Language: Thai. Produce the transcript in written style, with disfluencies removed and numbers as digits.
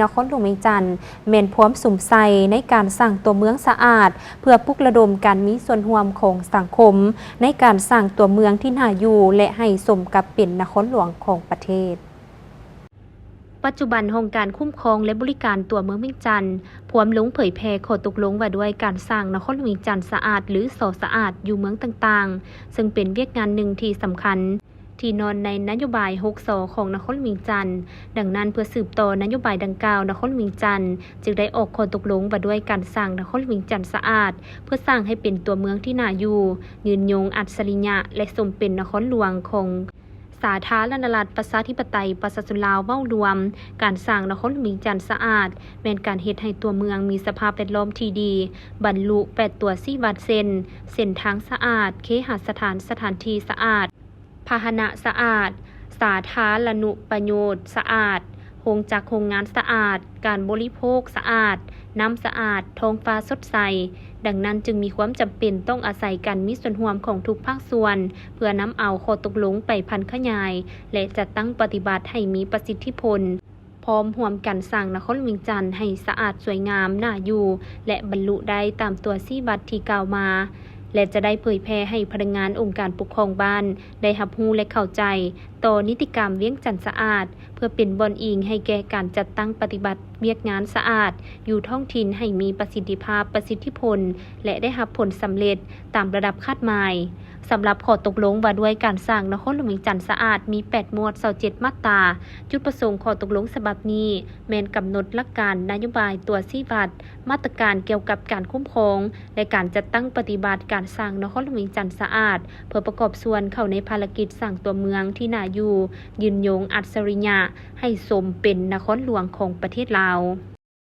นครหลวงเวียงจันทน์เมนพร้อมสุ่มใส่ในการสร้างตัวเมืองสะอาดเพื่อปลุกระดมการมีส่วนร่วมของสังคมในการสร้างตัวเมืองที่น่าอยู่และให้สมกับเป็นนครหลวงของประเทศปัจจุบันโครงการคุ้มครองและบริการตัวเมืองเวียงจันทน์พร้อมลงเผยแพร่ข้อตกลงว่าด้วยการสร้างนครหลวงเวียงจันทน์สะอาดหรือสะอาดอยู่เมืองต่างๆซึ่งเป็นเวียกงานหนึ่งที่สำคัญที่นอนในนโยบาย6 ส.ของนครหลวงเวียงจันทน์ดังนั้นเพื่อสืบต่อนโยบายดังกล่าวนครหลวงเวียงจันทน์จึงได้ออกข้อตกลงว่าด้วยการสร้างนครหลวงเวียงจันทน์สะอาดเพื่อสร้างให้เป็นตัวเมืองที่น่าอยู่ยืนยงอัจฉริยะและสมเป็นนครหลวงของสาธารณรัฐประชาธิปไตยประชาชนลาวเว้ารวมการสร้างนครหลวงเวียงจันทน์สะอาดแม้นการเฮ็ดให้ตัวเมืองมีสภาพแวดล้อมที่ดีบรรลุ8 ตัว4 วัดเส้นทางสะอาดเคหสถานที่สะอาดพาหนะสะอาดสาธารณูปโภคสะอาดโรงจักรโรงงานสะอาดการบริโภคสะอาดน้ำสะอาดท้องฟ้าสดใสดังนั้นจึงมีความจำเป็นต้องอาศัยการมีส่วนร่วมของทุกภาคส่วนเพื่อนำเอาข้อตกลงไปพันขยายและจัดตั้งปฏิบัติให้มีประสิทธิผลพร้อมร่วมกันสร้างนครหลวงเวียงจันทน์ให้สะอาดสวยงามน่าอยู่และบรรลุได้ตามตัว4 วัดที่กล่าวมาและจะได้เผยแพร่ให้พนักงานองค์การปกครองบ้านได้รับรู้และเข้าใจต่อนิติกรรมเวียงจันทน์สะอาดเพื่อเป็นบอนอิงให้แก่การจัดตั้งปฏิบัติเวียกงานสะอาดอยู่ท้องถิ่นให้มีประสิทธิภาพประสิทธิผลและได้รับผลสำเร็จตามระดับคาดหมายสำหรับข้อตกลงว่าด้วยการสร้างนครหลวงเวียงจันทน์สะอาดมี8 หมวด27 มาตราจุดประสงค์ข้อตกลงฉบับนี้แม้นกำหนดหลักการนโยบายตัว4 วัดมาตรการเกี่ยวกับการคุ้มครองและการจัดตั้งปฏิบัติการสร้างนครหลวงเวียงจันทน์สะอาดเพื่อประกอบส่วนเข้าในภารกิจสร้างตัวเมืองที่น่าอยู่ยืนยงอัจฉริยะให้สมเป็นนครหลวงของประเทศลาว